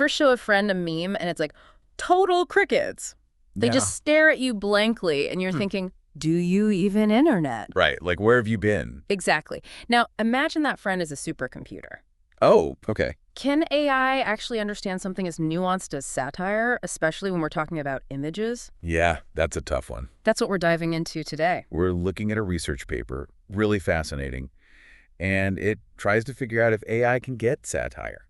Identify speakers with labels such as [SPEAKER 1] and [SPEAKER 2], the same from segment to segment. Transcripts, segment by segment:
[SPEAKER 1] First show a friend a meme and it's like, total crickets. They
[SPEAKER 2] Yeah.
[SPEAKER 1] just stare at you blankly and you're thinking, do you even internet?
[SPEAKER 2] Right. Like, where have you been?
[SPEAKER 1] Exactly. Now, imagine that friend is a supercomputer.
[SPEAKER 2] Oh, okay.
[SPEAKER 1] Can AI actually understand something as nuanced as satire, especially when we're talking about images?
[SPEAKER 2] Yeah, that's a tough one.
[SPEAKER 1] That's what we're diving into today.
[SPEAKER 2] We're looking at a research paper, really fascinating, and it tries to figure out if AI can get satire.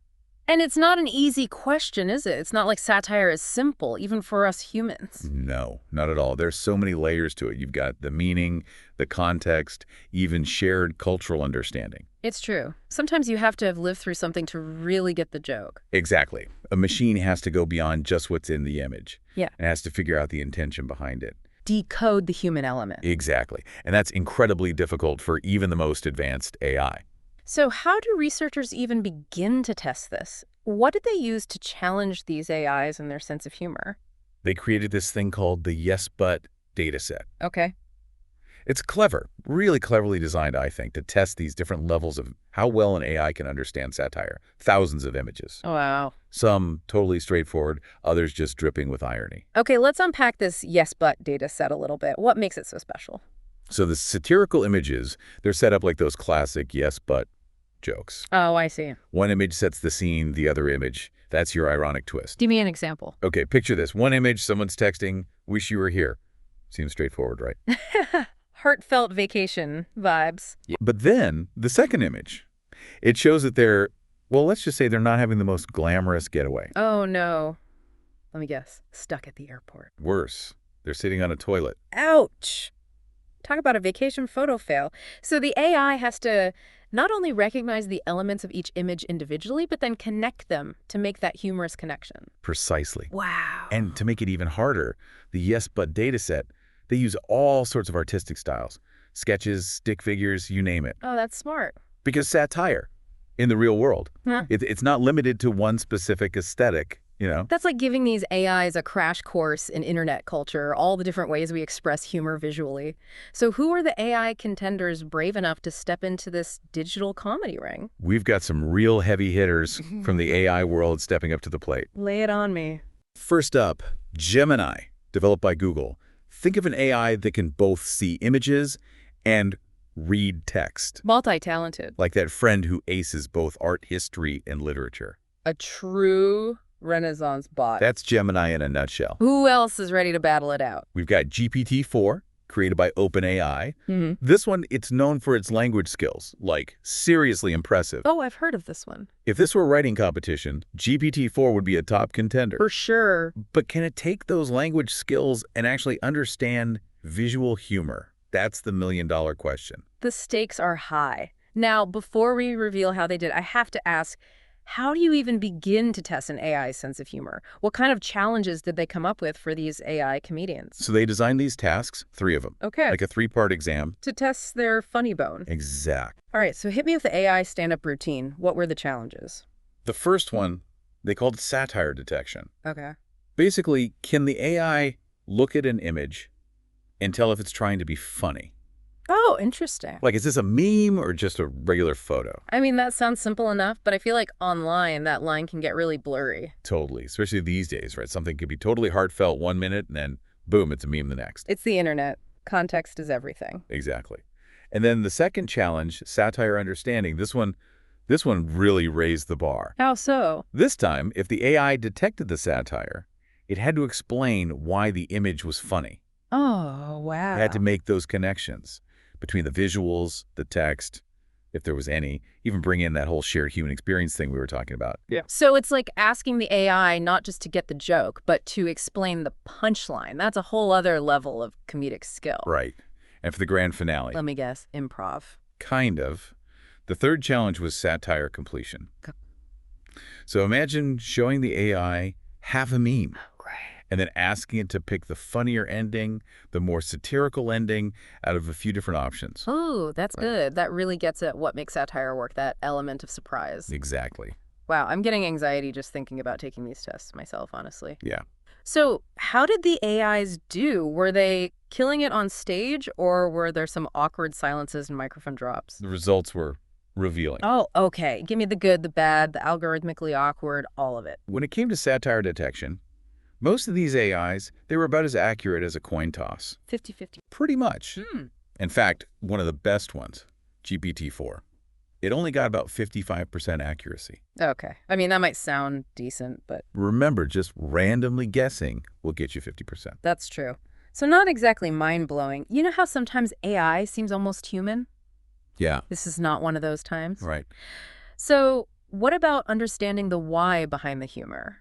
[SPEAKER 1] And it's not an easy question, is it? It's not like satire is simple, even for us humans.
[SPEAKER 2] No, not at all. There's so many layers to it. You've got the meaning, the context, even shared cultural understanding.
[SPEAKER 1] It's true. Sometimes you have to have lived through something to really get the joke.
[SPEAKER 2] Exactly. A machine has to go beyond just what's in the image.
[SPEAKER 1] Yeah.
[SPEAKER 2] It has to figure out the intention behind it.
[SPEAKER 1] Decode the human element.
[SPEAKER 2] Exactly. And that's incredibly difficult for even the most advanced AI.
[SPEAKER 1] So how do researchers even begin to test this? What did they use to challenge these AIs and their sense of humor?
[SPEAKER 2] They created this thing called the YesBut dataset.
[SPEAKER 1] Okay.
[SPEAKER 2] It's clever, really cleverly designed, I think, to test these different levels of how well an AI can understand satire. Thousands of images.
[SPEAKER 1] Oh, wow.
[SPEAKER 2] Some totally straightforward, others just dripping with irony.
[SPEAKER 1] Okay, let's unpack this YesBut data set a little bit. What makes it so special?
[SPEAKER 2] So the satirical images, they're set up like those classic yes, but jokes.
[SPEAKER 1] Oh, I see.
[SPEAKER 2] One image sets the scene, the other image. That's your ironic twist.
[SPEAKER 1] Give me an example.
[SPEAKER 2] Okay, picture this. One image, someone's texting, wish you were here. Seems straightforward, right?
[SPEAKER 1] Heartfelt vacation vibes.
[SPEAKER 2] But then, the second image, it shows that they're, well, let's just say they're not having the most glamorous getaway.
[SPEAKER 1] Oh, no. Let me guess. Stuck at the airport.
[SPEAKER 2] Worse, they're sitting on a toilet.
[SPEAKER 1] Ouch. Talk about a vacation photo fail. So the AI has to not only recognize the elements of each image individually, but then connect them to make that humorous connection.
[SPEAKER 2] Precisely.
[SPEAKER 1] Wow.
[SPEAKER 2] And to make it even harder, the YesBut dataset, they use all sorts of artistic styles. Sketches, stick figures, you name it.
[SPEAKER 1] Oh, that's smart.
[SPEAKER 2] Because satire, in the real world,
[SPEAKER 1] Huh.
[SPEAKER 2] it's not limited to one specific aesthetic, you know?
[SPEAKER 1] That's like giving these AIs a crash course in internet culture, all the different ways we express humor visually. So who are the AI contenders brave enough to step into this digital comedy ring?
[SPEAKER 2] We've got some real heavy hitters from the AI world stepping up to the plate.
[SPEAKER 1] Lay it on me.
[SPEAKER 2] First up, Gemini, developed by Google. Think of an AI that can both see images and read text.
[SPEAKER 1] Multi-talented.
[SPEAKER 2] Like that friend who aces both art history and literature.
[SPEAKER 1] A true Renaissance bot.
[SPEAKER 2] That's Gemini in a nutshell.
[SPEAKER 1] Who else is ready to battle it out?
[SPEAKER 2] We've got GPT-4, created by OpenAI.
[SPEAKER 1] Mm-hmm.
[SPEAKER 2] This one, it's known for its language skills, like seriously impressive.
[SPEAKER 1] Oh, I've heard of this one.
[SPEAKER 2] If this were a writing competition, GPT-4 would be a top contender.
[SPEAKER 1] For sure.
[SPEAKER 2] But can it take those language skills and actually understand visual humor? That's the million-dollar question.
[SPEAKER 1] The stakes are high. Now, before we reveal how they did, I have to ask, how do you even begin to test an AI's sense of humor? What kind of challenges did they come up with for these AI comedians?
[SPEAKER 2] So they designed these tasks, 3 of them,
[SPEAKER 1] Okay.
[SPEAKER 2] like a 3-part exam.
[SPEAKER 1] To test their funny bone.
[SPEAKER 2] Exact.
[SPEAKER 1] All right, so hit me with the AI stand-up routine. What were the challenges?
[SPEAKER 2] The first one, they called satire detection.
[SPEAKER 1] Okay.
[SPEAKER 2] Basically, can the AI look at an image and tell if it's trying to be funny?
[SPEAKER 1] Oh, interesting.
[SPEAKER 2] Like, is this a meme or just a regular photo?
[SPEAKER 1] I mean, that sounds simple enough, but I feel like online that line can get really blurry.
[SPEAKER 2] Totally, especially these days, right? Something could be totally heartfelt 1 minute and then, boom, it's a meme the next.
[SPEAKER 1] It's the internet. Context is everything.
[SPEAKER 2] Exactly. And then the second challenge, satire understanding, this one really raised the bar.
[SPEAKER 1] How so?
[SPEAKER 2] This time, if the AI detected the satire, it had to explain why the image was funny.
[SPEAKER 1] Oh, wow.
[SPEAKER 2] It had to make those connections between the visuals, the text, if there was any, even bring in that whole shared human experience thing we were talking about.
[SPEAKER 1] Yeah. So it's like asking the AI not just to get the joke, but to explain the punchline. That's a whole other level of comedic skill.
[SPEAKER 2] Right. And for the grand finale,
[SPEAKER 1] Let me guess, improv.
[SPEAKER 2] kind of, the third challenge was satire completion.
[SPEAKER 1] Okay.
[SPEAKER 2] So imagine showing the AI half a meme.
[SPEAKER 1] Right.
[SPEAKER 2] And then asking it to pick the funnier ending, the more satirical ending out of a few different options.
[SPEAKER 1] Oh, that's
[SPEAKER 2] Right.
[SPEAKER 1] good. That really gets at what makes satire work, that element of surprise.
[SPEAKER 2] Exactly.
[SPEAKER 1] Wow, I'm getting anxiety just thinking about taking these tests myself, honestly.
[SPEAKER 2] Yeah.
[SPEAKER 1] So how did the AIs do? Were they killing it on stage, or were there some awkward silences and microphone drops?
[SPEAKER 2] The results were revealing.
[SPEAKER 1] Oh, okay. Give me the good, the bad, the algorithmically awkward, all of it.
[SPEAKER 2] When it came to satire detection, most of these AIs, they were about as accurate as a coin toss.
[SPEAKER 1] 50-50.
[SPEAKER 2] Pretty much.
[SPEAKER 1] Hmm.
[SPEAKER 2] In fact, one of the best ones, GPT-4, it only got about 55% accuracy.
[SPEAKER 1] Okay. I mean, that might sound decent, but
[SPEAKER 2] Remember, just randomly guessing will get you 50%.
[SPEAKER 1] that's true. So not exactly mind-blowing. You know how sometimes AI seems almost human?
[SPEAKER 2] Yeah,
[SPEAKER 1] This is not one of those times.
[SPEAKER 2] right.
[SPEAKER 1] So what about understanding the why behind the humor?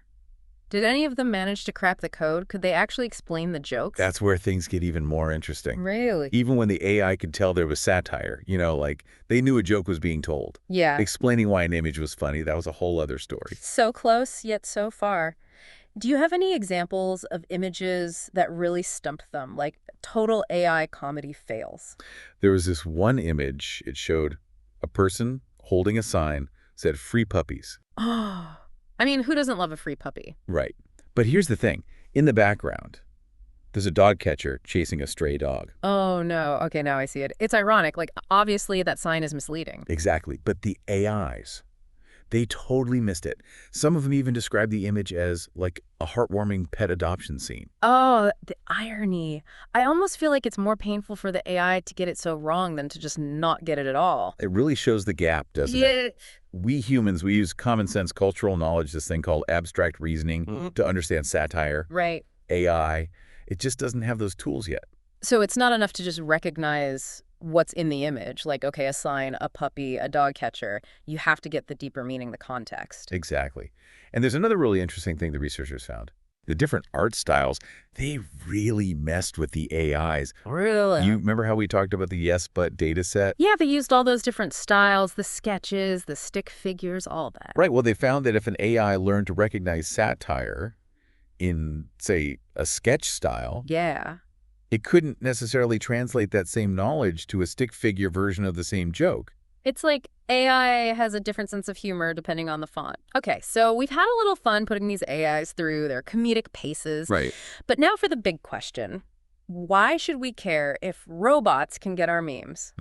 [SPEAKER 1] Did any of them manage to crack the code? Could they actually explain the jokes?
[SPEAKER 2] That's where things get even more interesting.
[SPEAKER 1] Really?
[SPEAKER 2] Even when the AI could tell there was satire, like they knew a joke was being told.
[SPEAKER 1] Yeah.
[SPEAKER 2] Explaining why an image was funny, that was a whole other story.
[SPEAKER 1] So close, yet so far. Do you have any examples of images that really stumped them, like total AI comedy fails?
[SPEAKER 2] There was this one image, it showed a person holding a sign, said free puppies.
[SPEAKER 1] Oh, I mean, who doesn't love a free puppy?
[SPEAKER 2] Right. But here's the thing. In the background, there's a dog catcher chasing a stray dog.
[SPEAKER 1] Oh, no. Okay, now I see it. It's ironic. Like, obviously, that sign is misleading.
[SPEAKER 2] Exactly. But the AIs, they totally missed it. Some of them even described the image as like a heartwarming pet adoption scene.
[SPEAKER 1] Oh, the irony. I almost feel like it's more painful for the AI to get it so wrong than to just not get it at all.
[SPEAKER 2] It really shows the gap, doesn't it? We humans, we use common sense cultural knowledge, this thing called abstract reasoning, to understand satire.
[SPEAKER 1] Right.
[SPEAKER 2] AI, it just doesn't have those tools yet.
[SPEAKER 1] So it's not enough to just recognize what's in the image, like, okay, a sign, a puppy, a dog catcher. You have to get the deeper meaning, the context.
[SPEAKER 2] Exactly. And there's another really interesting thing the researchers found. The different art styles, they really messed with the AIs.
[SPEAKER 1] Really?
[SPEAKER 2] You remember how we talked about the YesBut dataset?
[SPEAKER 1] Yeah, they used all those different styles, the sketches, the stick figures, all that.
[SPEAKER 2] Right. Well, they found that if an AI learned to recognize satire in, say, a sketch style,
[SPEAKER 1] Yeah.
[SPEAKER 2] it couldn't necessarily translate that same knowledge to a stick figure version of the same joke.
[SPEAKER 1] It's like AI has a different sense of humor depending on the font. Okay, so we've had a little fun putting these AIs through their comedic paces.
[SPEAKER 2] Right.
[SPEAKER 1] But now for the big question. Why should we care if robots can get our memes?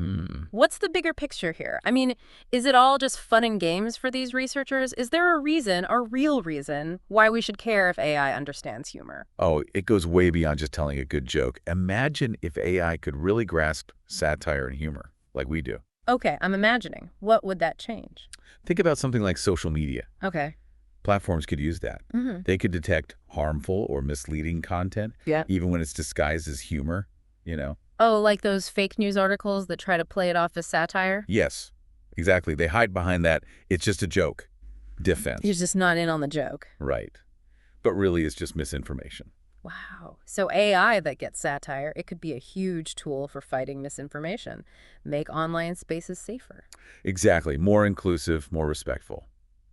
[SPEAKER 1] What's the bigger picture here? I mean, is it all just fun and games for these researchers? Is there a reason, a real reason, why we should care if AI understands humor?
[SPEAKER 2] Oh, it goes way beyond just telling a good joke. Imagine if AI could really grasp satire and humor like we do.
[SPEAKER 1] Okay, I'm imagining. What would that change?
[SPEAKER 2] Think about something like social media.
[SPEAKER 1] Okay.
[SPEAKER 2] Platforms could use that. They could detect harmful or misleading content,
[SPEAKER 1] Yeah.
[SPEAKER 2] even when it's disguised as humor.
[SPEAKER 1] Oh, like those fake news articles that try to play it off as satire?
[SPEAKER 2] Yes, exactly. They hide behind that. It's just a joke. Defense.
[SPEAKER 1] You're just not in on the joke.
[SPEAKER 2] Right. But really, it's just misinformation.
[SPEAKER 1] Wow. So AI that gets satire, it could be a huge tool for fighting misinformation, make online spaces safer.
[SPEAKER 2] Exactly. More inclusive, more respectful.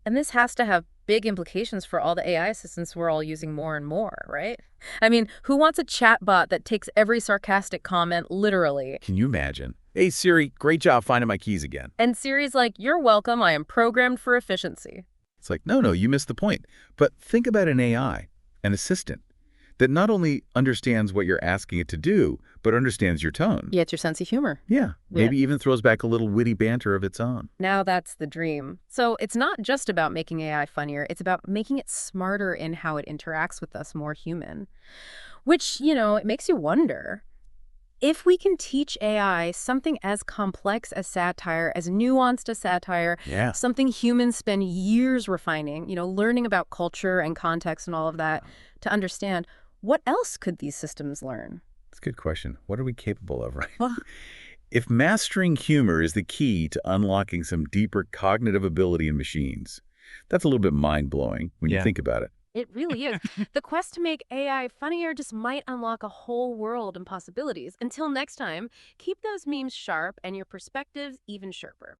[SPEAKER 1] And this has to have big implications for all the AI assistants we're all using more and more, right? I mean, who wants a chatbot that takes every sarcastic comment literally?
[SPEAKER 2] Can you imagine? Hey, Siri, great job finding my keys again.
[SPEAKER 1] And Siri's like, you're welcome, I am programmed for efficiency.
[SPEAKER 2] It's like, no, you missed the point. But think about an AI, an assistant, that not only understands what you're asking it to do, but understands your tone.
[SPEAKER 1] Yeah, it's your sense of humor.
[SPEAKER 2] Yeah, maybe even throws back a little witty banter of its own.
[SPEAKER 1] Now that's the dream. So it's not just about making AI funnier, it's about making it smarter in how it interacts with us, more human. Which, it makes you wonder, if we can teach AI something as complex as satire, as nuanced as satire,
[SPEAKER 2] Yeah.
[SPEAKER 1] something humans spend years refining, learning about culture and context and all of that to understand, what else could these systems learn?
[SPEAKER 2] That's a good question. What are we capable of, right?
[SPEAKER 1] Well,
[SPEAKER 2] If mastering humor is the key to unlocking some deeper cognitive ability in machines, that's a little bit mind-blowing when you think about it.
[SPEAKER 1] it really is. The quest to make AI funnier just might unlock a whole world and possibilities. Until next time, keep those memes sharp and your perspectives even sharper.